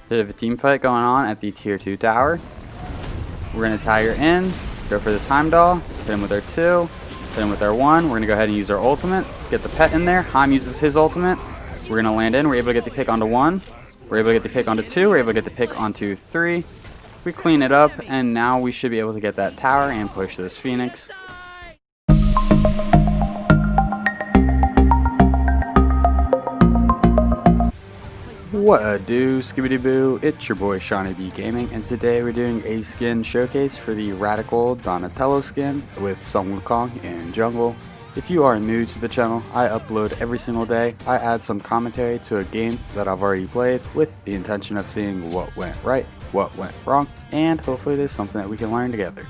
Bit of a team fight going on at the tier 2 tower. We're going to Tiger in, go for this Heimdall, hit him with our 2, hit him with our 1. We're going to go ahead and use our ultimate, get the pet in there. Heim uses his ultimate. We're going to land in, we're able to get the pick onto 1. We're able to get the pick onto 2, we're able to get the pick onto 3. We clean it up, and now we should be able to get that tower and push this Phoenix. What a do, skibbity boo, it's your boy SeanyB Gaming, and today we're doing a skin showcase for the Radical Donatello skin with some Wukong in jungle. If you are new to the channel, I upload every single day. I add some commentary to a game that I've already played with the intention of seeing what went right, what went wrong, and hopefully there's something that we can learn together.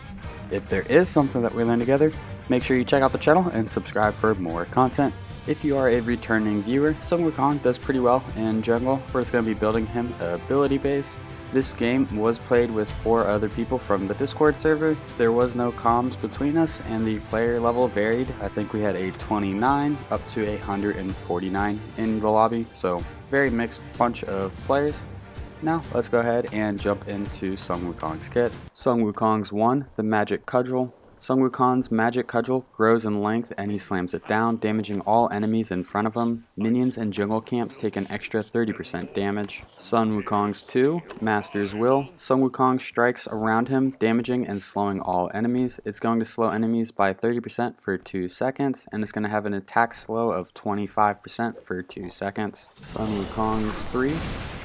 If there is something that we learn together, make sure you check out the channel and subscribe for more content. If you are a returning viewer, Sun Wukong does pretty well in jungle. We're just going to be building him ability base. This game was played with 4 other people from the Discord server. There was no comms between us and the player level varied. I think we had a 29 up to a 149 in the lobby, so very mixed bunch of players. Now let's go ahead and jump into Sun Wukong's kit. Sun Wukong's 1, the Magic Cudgel. Sun Wukong's Magic Cudgel grows in length and he slams it down, damaging all enemies in front of him. Minions and jungle camps take an extra 30% damage. Sun Wukong's 2, Master's Will. Sun Wukong strikes around him, damaging and slowing all enemies. It's going to slow enemies by 30% for 2 seconds, and it's going to have an attack slow of 25% for 2 seconds. Sun Wukong's 3,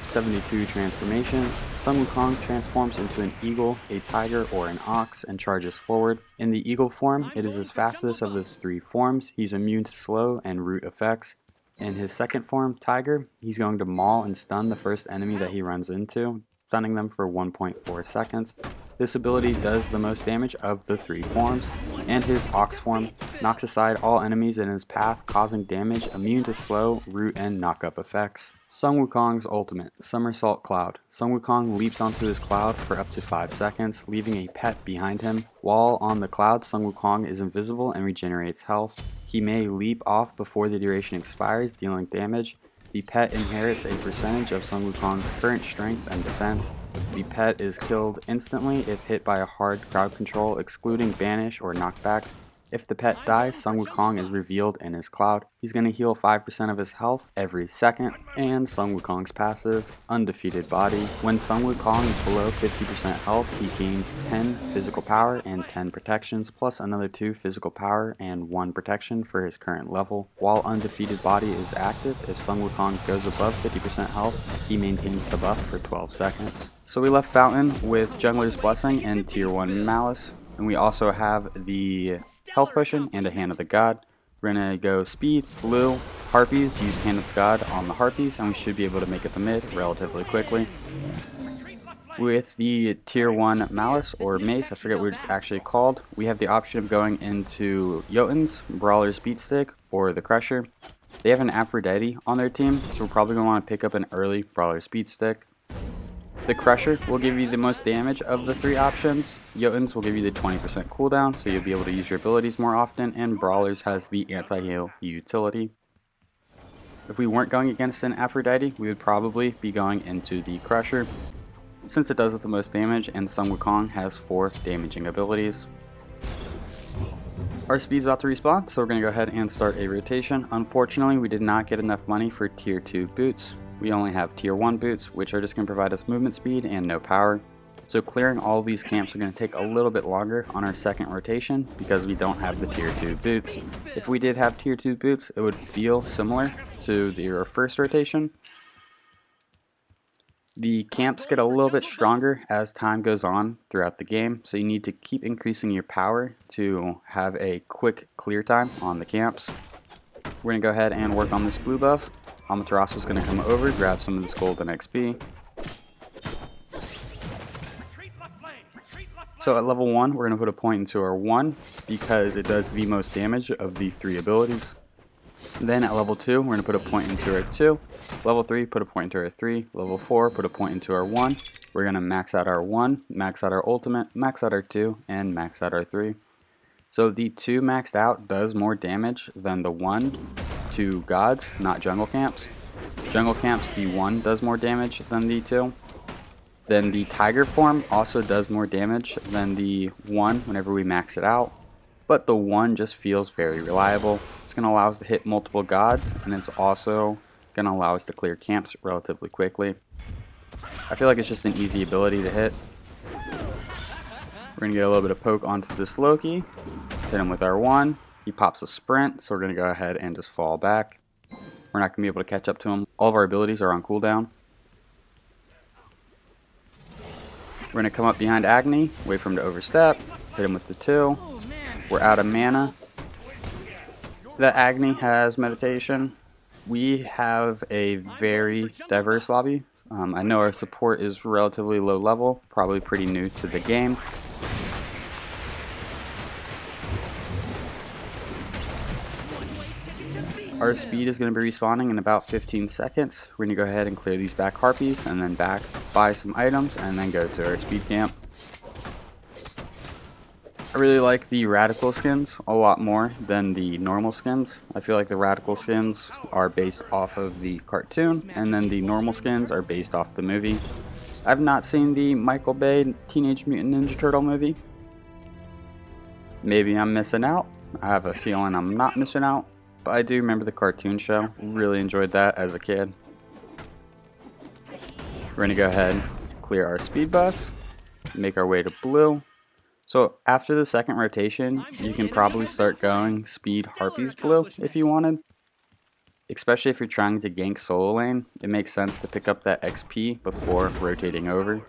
72 transformations. Sun Wukong transforms into an eagle, a tiger, or an ox and charges forward. In the eagle form, it is his fastest of his 3 forms. He's immune to slow and root effects. In his second form, tiger, he's going to maul and stun the first enemy that he runs into, stunning them for 1.4 seconds. This ability does the most damage of the 3 forms, and his Ox form knocks aside all enemies in his path, causing damage, immune to slow, root, and knock-up effects. Sun Wukong's ultimate, Somersault Cloud. Sun Wukong leaps onto his cloud for up to 5 seconds, leaving a pet behind him. While on the cloud, Sun Wukong is invisible and regenerates health. He may leap off before the duration expires, dealing damage. The pet inherits a percentage of Sun Wukong's current strength and defense. The pet is killed instantly if hit by a hard crowd control, excluding banish or knockbacks. If the pet dies, Sun Wukong is revealed in his cloud. He's going to heal 5% of his health every second. And Sun Wukong's passive, Undefeated Body. When Sun Wukong is below 50% health, he gains 10 physical power and 10 protections, plus another 2 physical power and 1 protection for his current level. While Undefeated Body is active, if Sun Wukong goes above 50% health, he maintains the buff for 12 seconds. So we left Fountain with Jungler's Blessing and Tier 1 Malice. And we also have the Health Potion and a Hand of the God. We're going to go Speed, Blue, Harpies, use Hand of the God on the Harpies, and we should be able to make it the mid relatively quickly. With the Tier 1 Malice, or Mace, I forget what it's actually called, we have the option of going into Jotun's, Brawler's Beat Stick, or the Crusher. They have an Aphrodite on their team, so we're probably going to want to pick up an early Brawler's Beat Stick. The Crusher will give you the most damage of the 3 options. Jotun's will give you the 20% cooldown, so you'll be able to use your abilities more often, and Brawler's has the anti-heal utility. If we weren't going against an Aphrodite, we would probably be going into the Crusher, since it does the most damage, and Sun Wukong has 4 damaging abilities. Our speed's about to respawn, so we're going to go ahead and start a rotation. Unfortunately, we did not get enough money for Tier 2 boots. We only have Tier 1 boots, which are just going to provide us movement speed and no power. So clearing all these camps are going to take a little bit longer on our second rotation because we don't have the Tier 2 boots. If we did have Tier 2 boots, it would feel similar to our first rotation. The camps get a little bit stronger as time goes on throughout the game, so you need to keep increasing your power to have a quick clear time on the camps. We're going to go ahead and work on this blue buff. Amaterasu is going to come over, grab some of this golden XP. So at level 1, we're going to put a point into our 1 because it does the most damage of the 3 abilities. Then at level 2, we're going to put a point into our 2. Level 3, put a point into our 3. Level 4, put a point into our 1. We're going to max out our 1, max out our ultimate, max out our 2, and max out our 3. So the 2 maxed out does more damage than the 1 to gods, not jungle camps. Jungle camps, the 1 does more damage than the 2. Then the Tiger form also does more damage than the 1 whenever we max it out, but the 1 just feels very reliable. It's going to allow us to hit multiple gods, and it's also going to allow us to clear camps relatively quickly. I feel like it's just an easy ability to hit. We're going to get a little bit of poke onto this Loki, hit him with our 1. He pops a sprint, so we're going to go ahead and just fall back. We're not going to be able to catch up to him. All of our abilities are on cooldown. We're going to come up behind Agni, wait for him to overstep, hit him with the 2. We're out of mana. The Agni has meditation. We have a very diverse lobby. I know our support is relatively low level, probably pretty new to the game. Our speed is going to be respawning in about 15 seconds. We're going to go ahead and clear these back harpies and then back, buy some items, and then go to our speed camp. I really like the radical skins a lot more than the normal skins. I feel like the radical skins are based off of the cartoon, and then the normal skins are based off the movie. I've not seen the Michael Bay Teenage Mutant Ninja Turtle movie. Maybe I'm missing out. I have a feeling I'm not missing out. But I do remember the cartoon show. Really enjoyed that as a kid. We're going to go ahead and clear our speed buff. Make our way to blue. So after the second rotation, you can probably start going speed harpies blue if you wanted. Especially if you're trying to gank solo lane. It makes sense to pick up that XP before rotating over.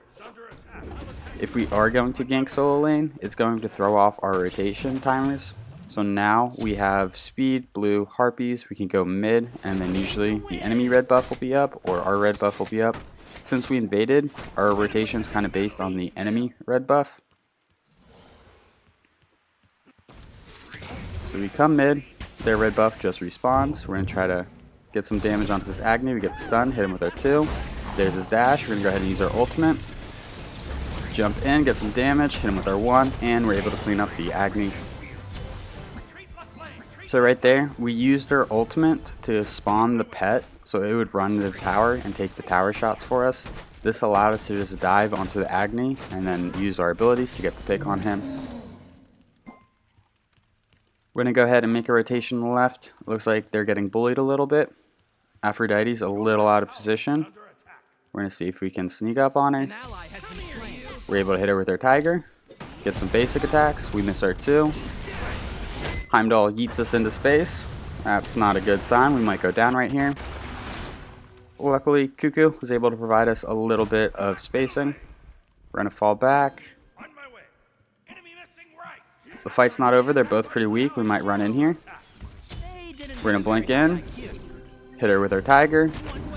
If we are going to gank solo lane, it's going to throw off our rotation timers. So now we have speed, blue, harpies, we can go mid, and then usually the enemy red buff will be up, or our red buff will be up. Since we invaded, our rotation is kind of based on the enemy red buff. So we come mid, their red buff just respawns. We're going to try to get some damage onto this Agni. We get the stun, hit him with our 2. There's his dash, we're going to go ahead and use our ultimate. Jump in, get some damage, hit him with our 1, and we're able to clean up the Agni. So right there, we used our ultimate to spawn the pet, so it would run to the tower and take the tower shots for us. This allowed us to just dive onto the Agni and then use our abilities to get the pick on him. We're going to go ahead and make a rotation on the left. It looks like they're getting bullied a little bit. Aphrodite's a little out of position. We're going to see if we can sneak up on her. We're able to hit her with our Tiger. Get some basic attacks. We miss our 2. Heimdall yeets us into space. That's not a good sign. We might go down right here. Luckily, Cuckoo was able to provide us a little bit of spacing. We're going to fall back. The fight's not over. They're both pretty weak. We might run in here. We're going to blink in. Hit her with our Tiger.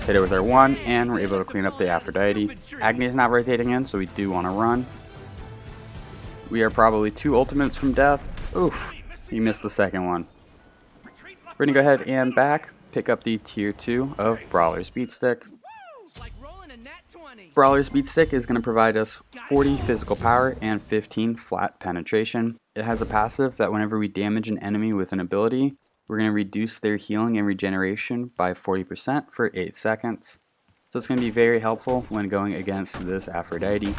Hit her with our 1. And we're able to clean up the Aphrodite. Agni's not rotating in, so we do want to run. We are probably 2 ultimates from death. Oof. You missed the second one. We're going to go ahead and back, pick up the tier 2 of Brawler's Beat Stick. Brawler's Beat Stick is going to provide us 40 physical power and 15 flat penetration. It has a passive that whenever we damage an enemy with an ability, we're going to reduce their healing and regeneration by 40% for 8 seconds. So it's going to be very helpful when going against this Aphrodite.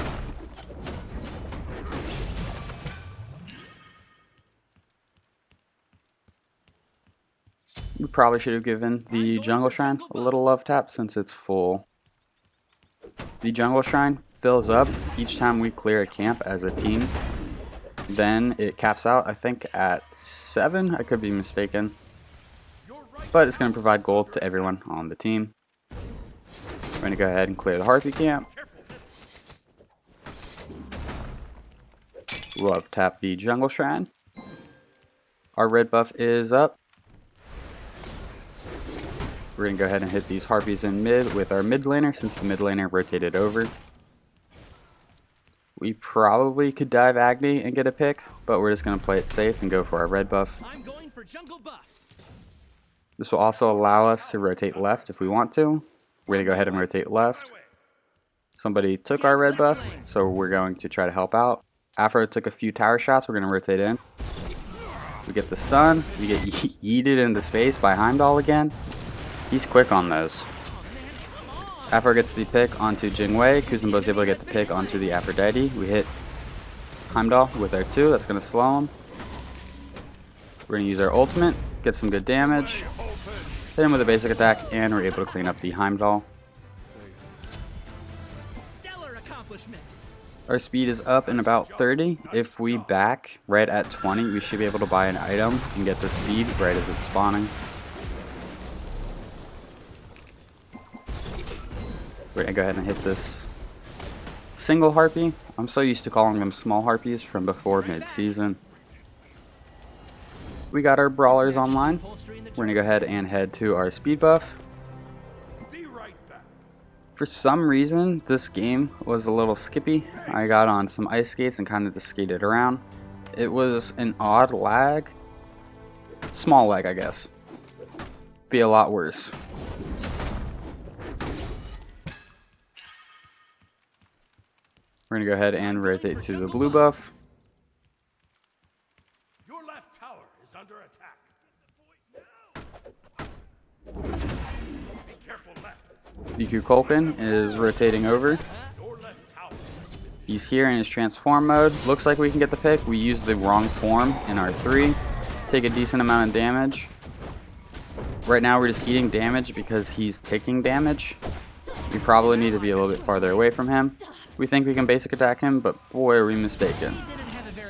We probably should have given the Jungle Shrine a little love tap since it's full. The Jungle Shrine fills up each time we clear a camp as a team. Then it caps out, I think, at 7. I could be mistaken. But it's going to provide gold to everyone on the team. We're going to go ahead and clear the Harpy camp. Love tap the Jungle Shrine. Our red buff is up. We're going to go ahead and hit these Harpies in mid with our mid laner since the mid laner rotated over. We probably could dive Agni and get a pick, but we're just going to play it safe and go for our red buff. This will also allow us to rotate left if we want to. We're going to go ahead and rotate left. Somebody took our red buff, so we're going to try to help out. Afro took a few tower shots, we're going to rotate in. We get the stun. We get yeeted into space by Heimdall again. He's quick on those. Afro gets the pick onto Jingwei. Kuzenbo's able to get the pick onto the Aphrodite. We hit Heimdall with our 2. That's going to slow him. We're going to use our ultimate, get some good damage, hit him with a basic attack, and we're able to clean up the Heimdall. Our speed is up in about 30. If we back right at 20, we should be able to buy an item and get the speed right as it's spawning. We're going to go ahead and hit this single harpy. I'm so used to calling them small harpies from before mid-season. We got our brawlers online. We're going to go ahead and head to our speed buff. For some reason, this game was a little skippy. I got on some ice skates and kind of just skated around. It was an odd lag. Small lag, I guess. Be a lot worse. We're going to go ahead and rotate to the blue buff. Your left tower is under attack. Be careful left. DQ Kulkin is rotating over. He's here in his transform mode. Looks like we can get the pick. We used the wrong form in our 3. Take a decent amount of damage. Right now we're just eating damage because he's taking damage. We probably need to be a little bit farther away from him. We think we can basic attack him, but boy are we mistaken.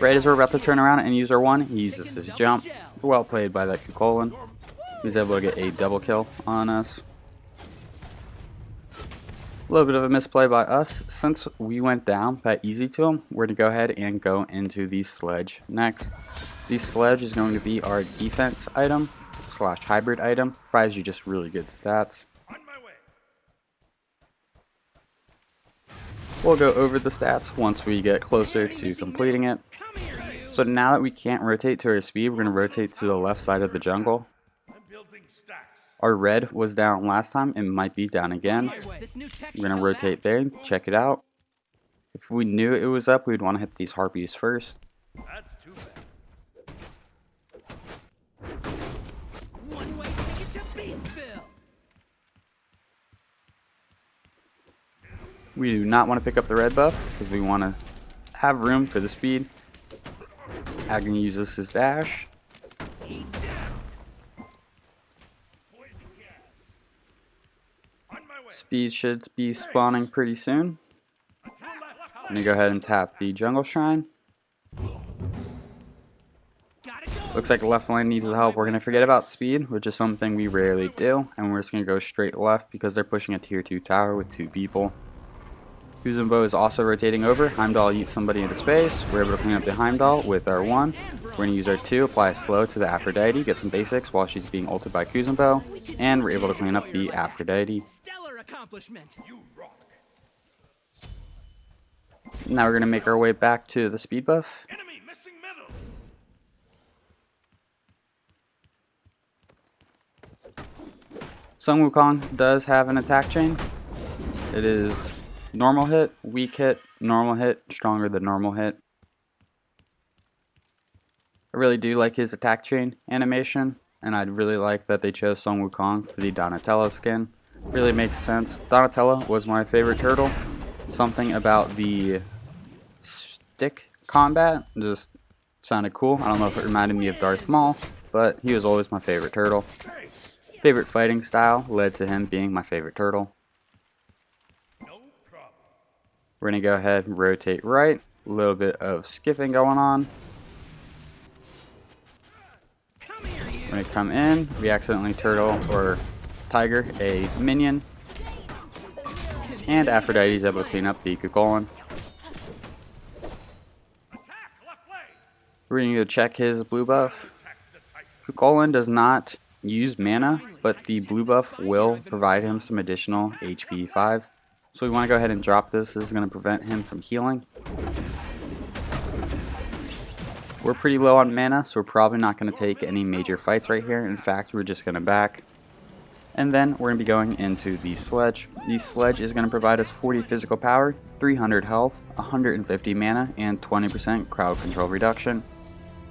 Right as we're about to turn around and use our 1, he uses his jump. Well played by that Kukulin. He's able to get a double kill on us. A little bit of a misplay by us. Since we went down that easy to him, we're going to go ahead and go into the Sledge next. The Sledge is going to be our defense item / hybrid item. Provides you just really good stats. We'll go over the stats once we get closer to completing it. So now that we can't rotate to our speed, we're going to rotate to the left side of the jungle. Our red was down last time, it might be down again. We're going to rotate there, check it out. If we knew it was up, we'd want to hit these harpies first. That's too bad. We do not want to pick up the red buff because we want to have room for the speed. Agony uses his dash. Speed should be spawning pretty soon. I'm going to go ahead and tap the jungle shrine. Looks like left lane needs the help. We're going to forget about speed, which is something we rarely do. And we're just going to go straight left because they're pushing a tier 2 tower with 2 people. Kuzenbo is also rotating over. Heimdall eats somebody into space. We're able to clean up the Heimdall with our 1. We're going to use our 2, apply a slow to the Aphrodite, get some basics while she's being ulted by Kuzenbo. And we're able to clean up the Aphrodite. Now we're going to make our way back to the speed buff. Sun Wukong does have an attack chain. It is normal hit, weak hit, normal hit, stronger than normal hit. I really do like his attack chain animation, and I'd really like that they chose Sun Wukong for the Donatello skin. Really makes sense. Donatello was my favorite turtle. Something about the stick combat just sounded cool. I don't know if it reminded me of Darth Maul, but he was always my favorite turtle. Favorite fighting style led to him being my favorite turtle. We're going to go ahead and rotate right. A little bit of skipping going on. We're going to come in. We accidentally turtle or tiger a minion. And Aphrodite is able to clean up the Kukulin. We're going to go check his blue buff. Kukulin does not use mana, but the blue buff will provide him some additional HP 5. So we want to go ahead and drop this. This is going to prevent him from healing. We're pretty low on mana, so we're probably not going to take any major fights right here. In fact, we're just going to back. And then we're going to be going into the Sledge. The Sledge is going to provide us 40 physical power, 300 health, 150 mana, and 20% crowd control reduction.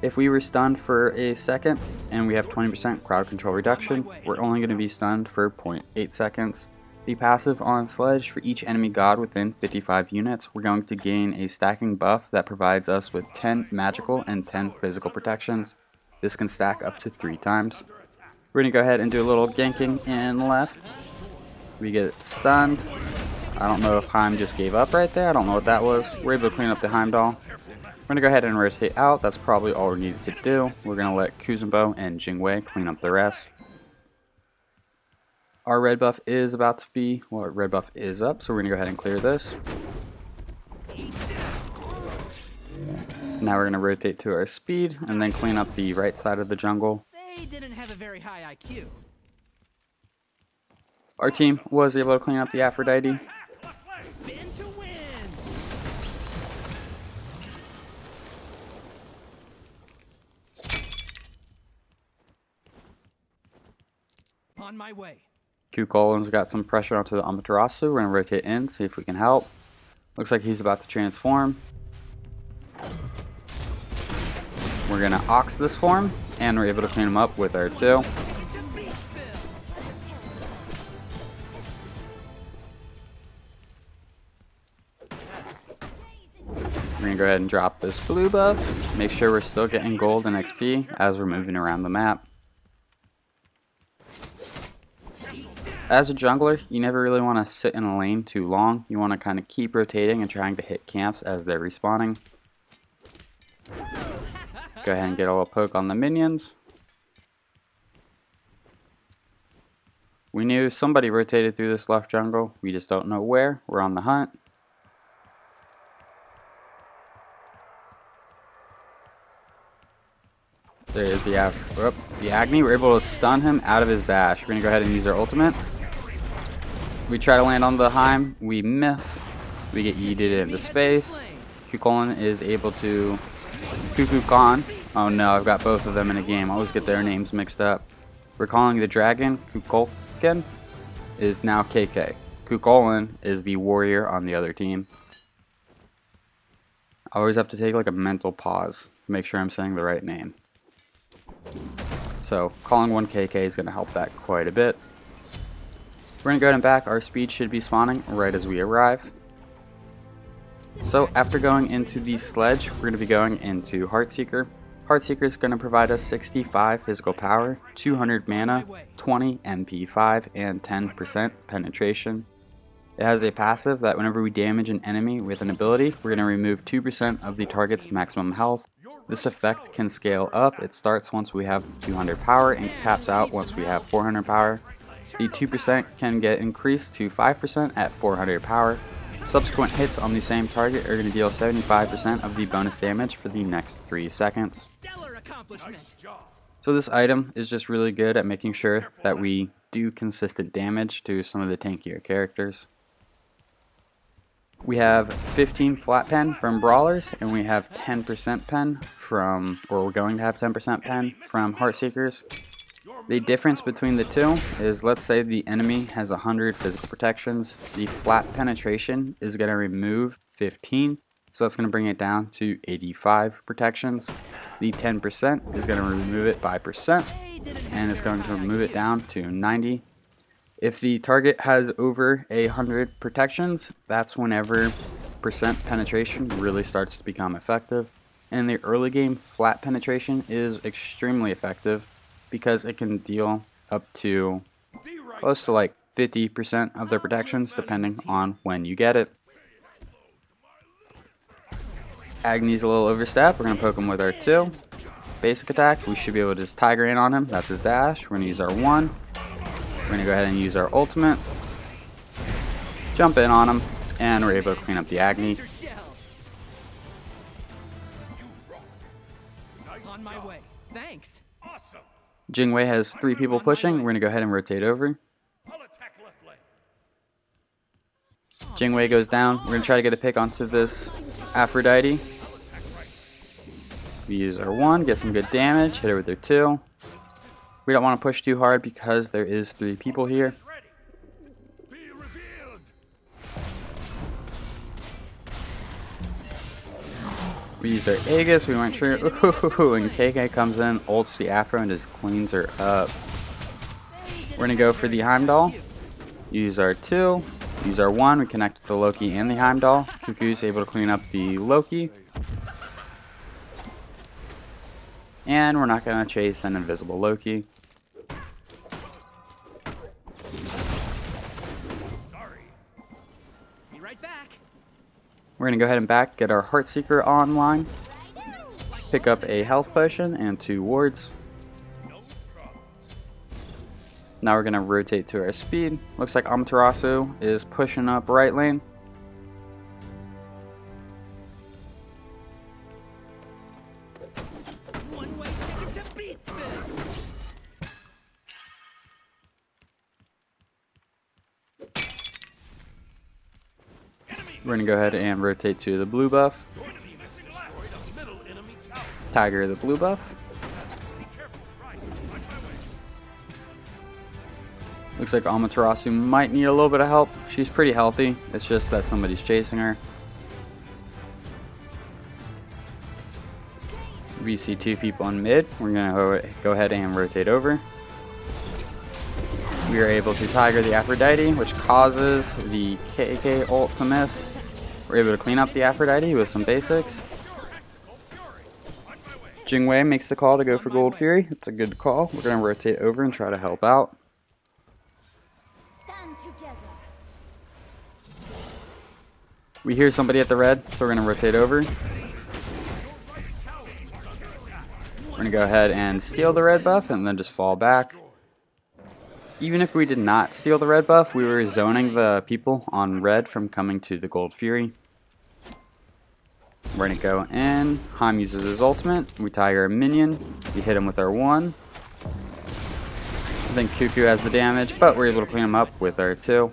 If we were stunned for a second and we have 20% crowd control reduction, we're only going to be stunned for 0.8 seconds. The passive on Sledge: for each enemy god within 55 units, we're going to gain a stacking buff that provides us with 10 magical and 10 physical protections. This can stack up to 3 times. We're going to go ahead and do a little ganking in left. We get stunned. I don't know if Heim just gave up right there. I don't know what that was. We're able to clean up the Heimdall. We're going to go ahead and rotate out. That's probably all we needed to do. We're going to let Kuzenbo and Jingwei clean up the rest. Our red buff is about to be, well, red buff is up, so we're going to go ahead and clear this. Now we're going to rotate to our speed and then clean up the right side of the jungle. They didn't have a very high IQ. Our team was able to clean up the Aphrodite. Spin to win. On my way. Kukolin's got some pressure onto the Amaterasu. We're going to rotate in, see if we can help. Looks like he's about to transform. We're going to Ox this form, and we're able to clean him up with our 2. We're going to go ahead and drop this blue buff. Make sure we're still getting gold and XP as we're moving around the map. As a jungler, you never really want to sit in a lane too long. You want to kind of keep rotating and trying to hit camps as they're respawning. Go ahead and get a little poke on the minions. We knew somebody rotated through this left jungle. We just don't know where. We're on the hunt. There is the Agni. We're able to stun him out of his dash. We're going to go ahead and use our ultimate. We try to land on the Heim. We miss. We get yeeted into space. Kukolin is able to Kukulkan. Oh no, I've got both of them in a game. I always get their names mixed up. We're calling the dragon Kukulkan is now KK. Kukolin is the warrior on the other team. I always have to take like a mental pause to make sure I'm saying the right name. So calling one KK is going to help that quite a bit. We're going to go ahead and back. Our speed should be spawning right as we arrive. So after going into the Sledge, we're going to be going into Heartseeker. Heartseeker is going to provide us 65 physical power, 200 mana, 20 MP5, and 10% penetration. It has a passive that whenever we damage an enemy with an ability, we're going to remove 2% of the target's maximum health. This effect can scale up. It starts once we have 200 power and caps out once we have 400 power. The 2% can get increased to 5% at 400 power. Subsequent hits on the same target are going to deal 75% of the bonus damage for the next 3 seconds. So this item is just really good at making sure that we do consistent damage to some of the tankier characters. We have 15 flat pen from Brawlers, and we have 10% pen from, or we're going to have 10% pen from Heartseekers. The difference between the two is, let's say the enemy has 100 physical protections. The flat penetration is going to remove 15, so that's going to bring it down to 85 protections. The 10% is going to remove it by percent, and it's going to remove it down to 90. If the target has over 100 protections, that's whenever percent penetration really starts to become effective. In the early game, flat penetration is extremely effective because it can deal up to close to like 50% of their protections depending on when you get it. Agni's a little overstep. We're going to poke him with our 2. Basic attack, we should be able to just Tiger in on him. That's his dash. We're going to use our 1. We're going to go ahead and use our ultimate. Jump in on him, and we're able to clean up the Agni. On my way. Thanks. Awesome. Jingwei has 3 people pushing. We're going to go ahead and rotate over. I'll attack left lane. Jingwei goes down. We're going to try to get a pick onto this Aphrodite. We use our 1, get some good damage, hit her with our 2. We don't want to push too hard because there is 3 people here. Be revealed. We used our Aegis, we went true, ooh, and KK comes in, ults the Afro, and just cleans her up. We're going to go for the Heimdall. Use our 2. Use our 1. We connect the Loki and the Heimdall. Cuckoo's able to clean up the Loki. And we're not going to chase an invisible Loki. Be right back. We're going to go ahead and get our Heartseeker online. Pick up a health potion and 2 wards. Now we're going to rotate to our speed. Looks like Amaterasu is pushing up right lane. One way ticket to Beatsville. We're going to go ahead and rotate to the blue buff. Tiger the blue buff. Looks like Amaterasu might need a little bit of help. She's pretty healthy. It's just that somebody's chasing her. We see 2 people in mid. We're going to go ahead and rotate over. We are able to Tiger the Aphrodite, which causes the KK ult to miss. We're able to clean up the Aphrodite with some basics. Jingwei makes the call to go for Gold Fury. It's a good call. We're going to rotate over and try to help out. We hear somebody at the red, so we're going to rotate over. We're going to go ahead and steal the red buff and then just fall back. Even if we did not steal the red buff, we were zoning the people on red from coming to the Gold Fury. We're going to go in. Heim uses his ultimate. We tiger a minion. We hit him with our 1. I think Cuckoo has the damage, but we're able to clean him up with our 2.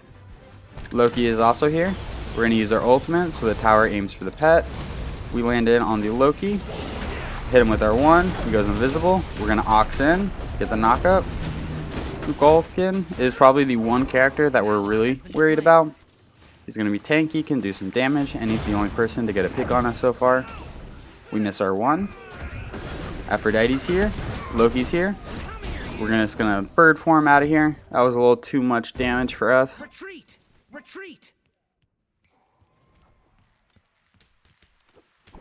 Loki is also here. We're going to use our ultimate, so the tower aims for the pet. We land in on the Loki. Hit him with our 1. He goes invisible. We're going to Ox in. Get the knockup. Wukong is probably the one character that we're really worried about. He's going to be tanky, can do some damage, and he's the only person to get a pick on us so far. We miss our 1. Aphrodite's here. Loki's here. We're just going to bird form out of here. That was a little too much damage for us. Retreat! Retreat!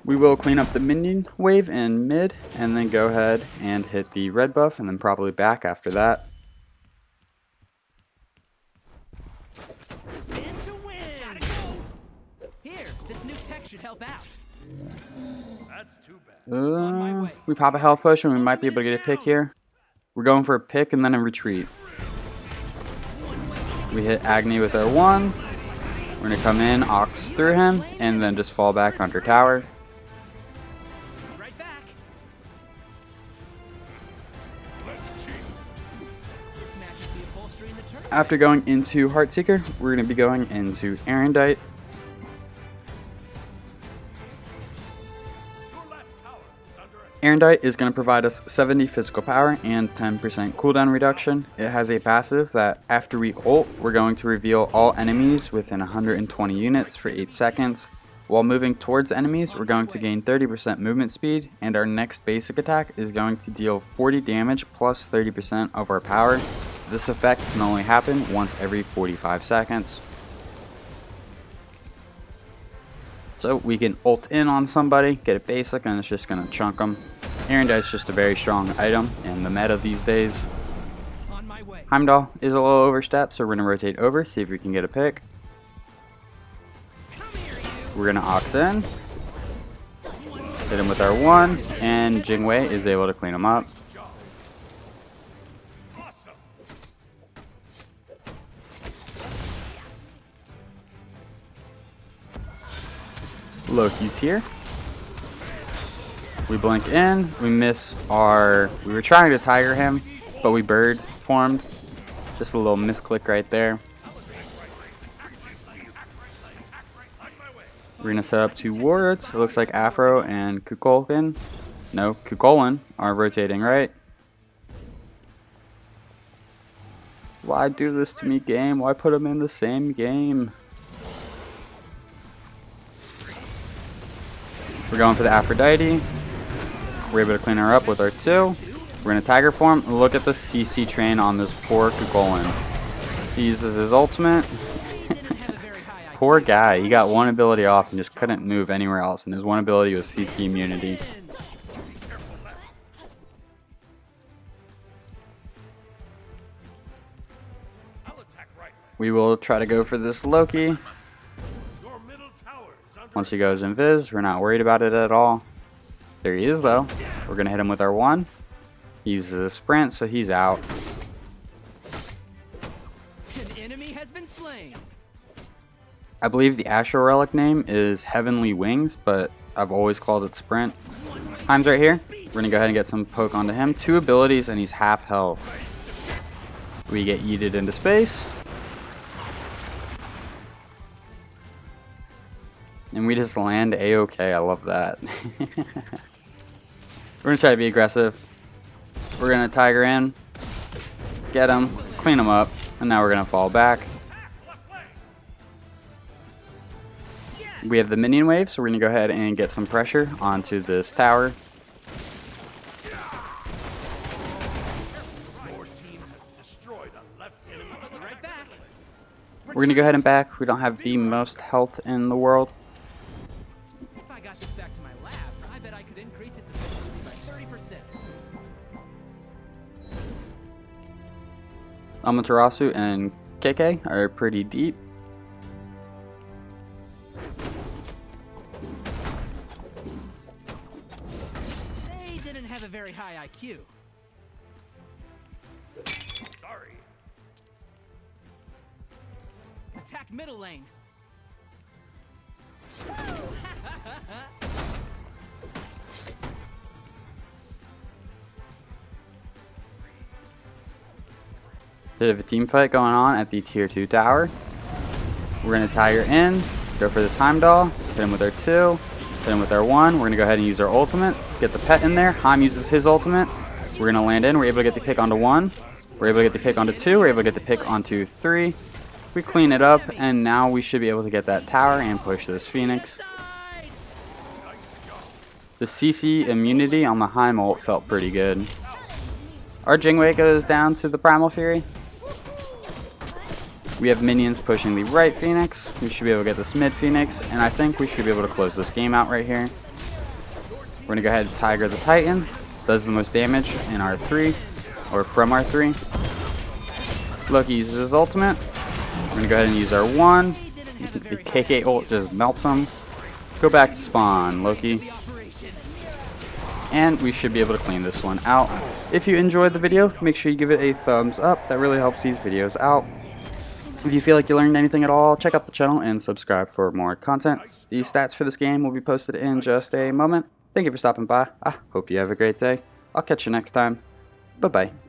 We will clean up the minion wave in mid, and then go ahead and hit the red buff, and then probably back after that. Should help out. That's too bad. We pop a health potion. We might be able to get a pick here. We're going for a pick and then a retreat. We hit Agni with our 1. We're going to come in, Ox through him, and then just fall back under tower. Right back. After going into Heartseeker, we're going to be going into Arondight. Arondight is going to provide us 70 physical power and 10% cooldown reduction. It has a passive that after we ult, we're going to reveal all enemies within 120 units for 8 seconds. While moving towards enemies, we're going to gain 30% movement speed, and our next basic attack is going to deal 40 damage plus 30% of our power. This effect can only happen once every 45 seconds. So we can ult in on somebody, get a basic, and it's just going to chunk them. Arondite's just a very strong item in the meta these days. On my way. Heimdall is a little overstepped, so we're going to rotate over, see if we can get a pick. We're going to Ox in. Hit him with our 1, and Jingwei is able to clean him up. Loki's here. We blink in, we miss our... We were trying to tiger him, but we bird formed. Just a little misclick right there. We're going to set up 2 wards. It looks like Afro and Kukulkan. No, Kukulkan are rotating right. Why do this to me, game? Why put them in the same game? We're going for the Aphrodite. We're able to clean her up with our 2. We're going to tiger form. Look at the CC train on this poor Kukulkan. He uses his ultimate. He didn't have a very high IQ. Poor guy, he got one ability off and just couldn't move anywhere else, and his one ability was CC immunity. I'll attack right. We will try to go for this Loki. Your middle tower is under Once he goes invis, we're not worried about it at all. There he is though. We're gonna hit him with our 1. He uses a sprint, so he's out. An enemy has been slain. I believe the Astral Relic name is Heavenly Wings, but I've always called it Sprint. Time's right here. We're gonna go ahead and get some poke onto him. 2 abilities and he's half health. We get yeeted into space. And we just land A-OK. I love that. We're gonna try to be aggressive. We're gonna Tiger in, get him, clean him up, and now we're gonna fall back. We have the minion wave, so we're gonna go ahead and get some pressure onto this tower. Your team has destroyed a left enemy. Right back. We're gonna go ahead and back. We don't have the most health in the world. If I got this back to my lab, I bet I could increase its efficiency by 30%. Amaterasu and KK are pretty deep. They didn't have a very high IQ. Sorry. Attack middle lane. Bit of a team fight going on at the tier 2 tower. We're gonna Tiger in, go for this Heimdall, hit him with our 2, hit him with our 1. We're gonna go ahead and use our ultimate, get the pet in there. Heim uses his ultimate. We're gonna land in, we're able to get the pick onto 1. We're able to get the pick onto 2, we're able to get the pick onto 3. We clean it up, and now we should be able to get that tower and push this Phoenix. Side. The CC immunity on the Heim ult felt pretty good. Our Jingwei goes down to the Primal Fury. We have minions pushing the right Phoenix. We should be able to get this mid Phoenix, and I think we should be able to close this game out right here. We're gonna go ahead and Tiger the Titan. Does the most damage in our 3, or from our 3. Loki uses his ultimate. We're gonna go ahead and use our 1. The KK ult just melts him. Go back to spawn, Loki. The operation. And we should be able to clean this one out. If you enjoyed the video, make sure you give it a thumbs up. That really helps these videos out. If you feel like you learned anything at all, check out the channel and subscribe for more content. The stats for this game will be posted in just a moment. Thank you for stopping by. I hope you have a great day. I'll catch you next time. Bye-bye.